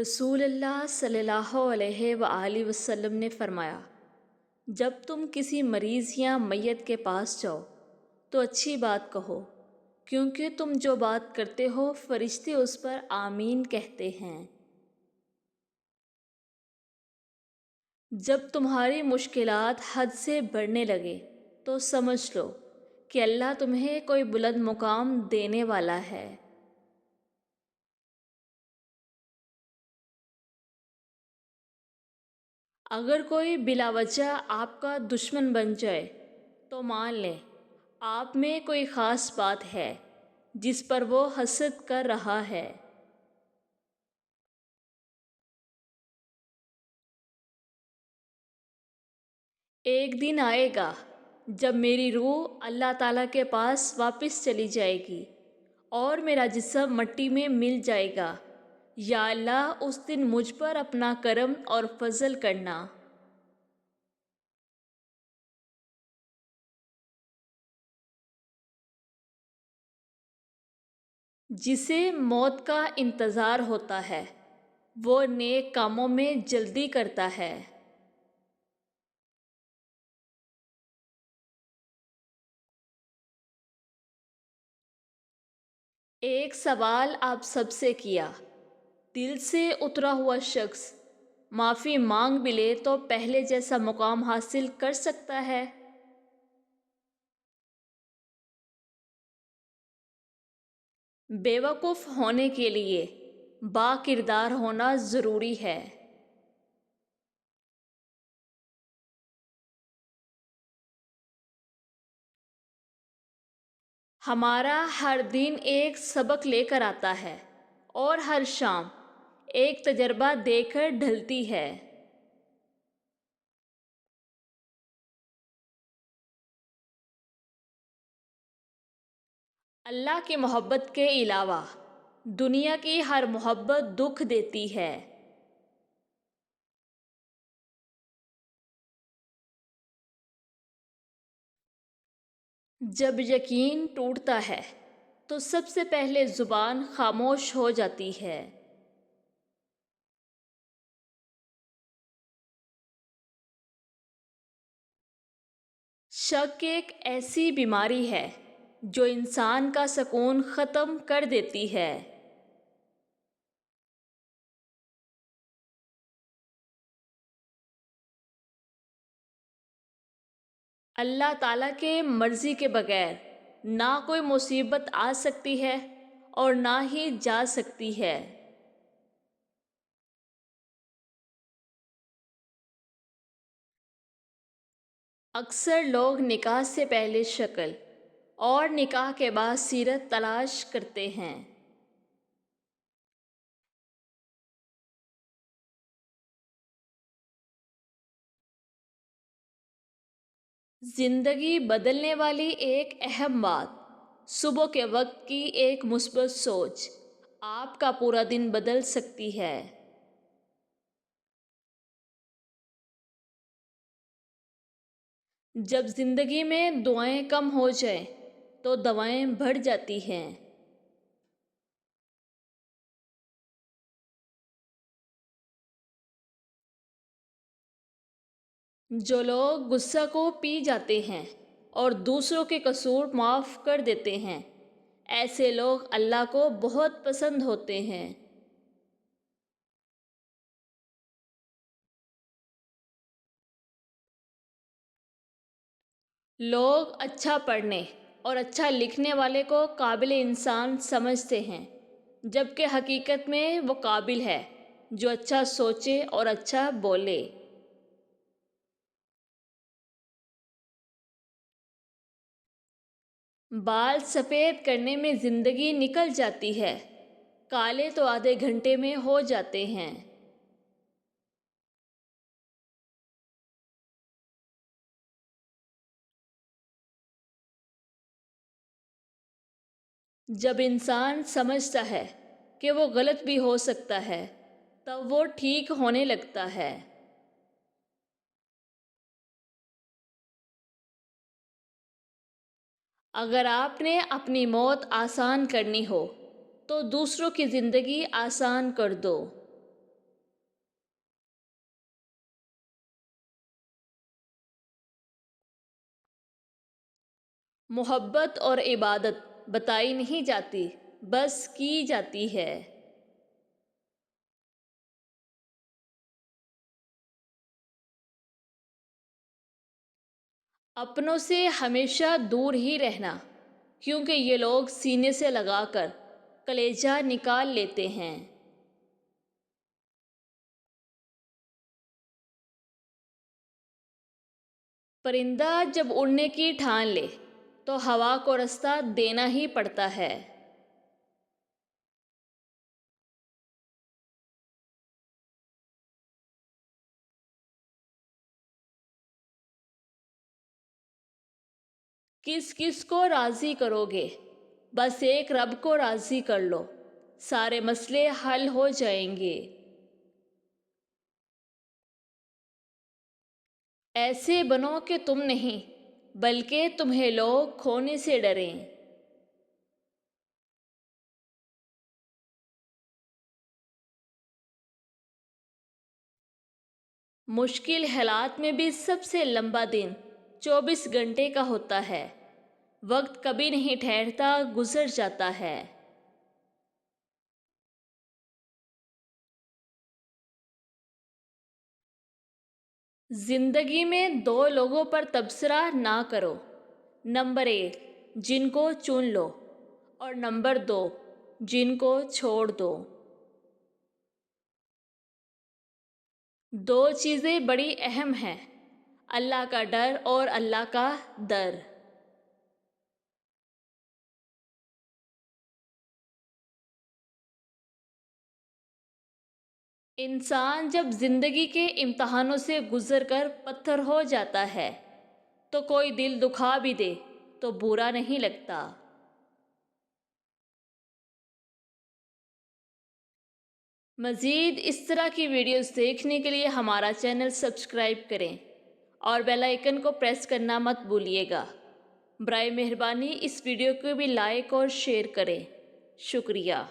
رسول اللہ صلی اللہ علیہ وآلہ وسلم نے فرمایا، جب تم کسی مریض یا میت کے پاس جاؤ تو اچھی بات کہو، کیونکہ تم جو بات کرتے ہو فرشتے اس پر آمین کہتے ہیں۔ جب تمہاری مشکلات حد سے بڑھنے لگے تو سمجھ لو کہ اللہ تمہیں کوئی بلند مقام دینے والا ہے۔ اگر کوئی بلا وجہ آپ کا دشمن بن جائے تو مان لیں آپ میں کوئی خاص بات ہے جس پر وہ حسد کر رہا ہے۔ ایک دن آئے گا جب میری روح اللہ تعالیٰ کے پاس واپس چلی جائے گی اور میرا جسم مٹی میں مل جائے گا۔ یا اللہ اس دن مجھ پر اپنا کرم اور فضل کرنا۔ جسے موت کا انتظار ہوتا ہے وہ نیک کاموں میں جلدی کرتا ہے۔ ایک سوال آپ سب سے کیا، دل سے اترا ہوا شخص معافی مانگ بھی لے تو پہلے جیسا مقام حاصل کر سکتا ہے؟ بے وقوف ہونے کے لیے با کردار ہونا ضروری ہے۔ ہمارا ہر دن ایک سبق لے کر آتا ہے اور ہر شام ایک تجربہ دے کر ڈھلتی ہے۔ اللہ کی محبت کے علاوہ دنیا کی ہر محبت دکھ دیتی ہے۔ جب یقین ٹوٹتا ہے تو سب سے پہلے زبان خاموش ہو جاتی ہے۔ شک ایک ایسی بیماری ہے جو انسان کا سکون ختم کر دیتی ہے۔ اللہ تعالیٰ کے مرضی کے بغیر نہ کوئی مصیبت آ سکتی ہے اور نہ ہی جا سکتی ہے۔ اکثر لوگ نکاح سے پہلے شکل اور نکاح کے بعد سیرت تلاش کرتے ہیں۔ زندگی بدلنے والی ایک اہم بات صبح کے وقت کی ایک مثبت سوچ آپ کا پورا دن بدل سکتی ہے۔ جب زندگی میں دعائیں کم ہو جائیں تو دوائیں بڑھ جاتی ہیں۔ جو لوگ غصہ کو پی جاتے ہیں اور دوسروں کے قصور معاف کر دیتے ہیں، ایسے لوگ اللہ کو بہت پسند ہوتے ہیں۔ لوگ اچھا پڑھنے اور اچھا لکھنے والے کو قابل انسان سمجھتے ہیں، جبکہ حقیقت میں وہ قابل ہے جو اچھا سوچے اور اچھا بولے۔ بال سفید کرنے میں زندگی نکل جاتی ہے، کالے تو آدھے گھنٹے میں ہو جاتے ہیں۔ جب انسان سمجھتا ہے کہ وہ غلط بھی ہو سکتا ہے تب وہ ٹھیک ہونے لگتا ہے۔ اگر آپ نے اپنی موت آسان کرنی ہو تو دوسروں کی زندگی آسان کر دو۔ محبت اور عبادت بتائی نہیں جاتی، بس کی جاتی ہے۔ اپنوں سے ہمیشہ دور ہی رہنا، کیونکہ یہ لوگ سینے سے لگا کر کلیجہ نکال لیتے ہیں۔ پرندہ جب اڑنے کی ٹھان لے تو ہوا کو رستہ دینا ہی پڑتا ہے۔ کس کس کو راضی کرو گے؟ بس ایک رب کو راضی کر لو، سارے مسئلے حل ہو جائیں گے۔ ایسے بنو کہ تم نہیں بلکہ تمہیں لوگ کھونے سے ڈریں۔ مشکل حالات میں بھی سب سے لمبا دن 24 گھنٹے کا ہوتا ہے۔ وقت کبھی نہیں ٹھہرتا، گزر جاتا ہے۔ زندگی میں 2 لوگوں پر تبصرہ نہ کرو۔ نمبر 1 جن کو چن لو، اور نمبر 2 جن کو چھوڑ دو۔ 2 چیزیں بڑی اہم ہیں، اللہ کا ڈر اور اللہ کا در۔ انسان جب زندگی کے امتحانوں سے گزر کر پتھر ہو جاتا ہے تو کوئی دل دکھا بھی دے تو برا نہیں لگتا۔ مزید اس طرح کی ویڈیوز دیکھنے کے لیے ہمارا چینل سبسکرائب کریں اور بیل آئیکن کو پریس کرنا مت بھولیے گا۔ برائے مہربانی اس ویڈیو کو بھی لائک اور شیئر کریں۔ شکریہ۔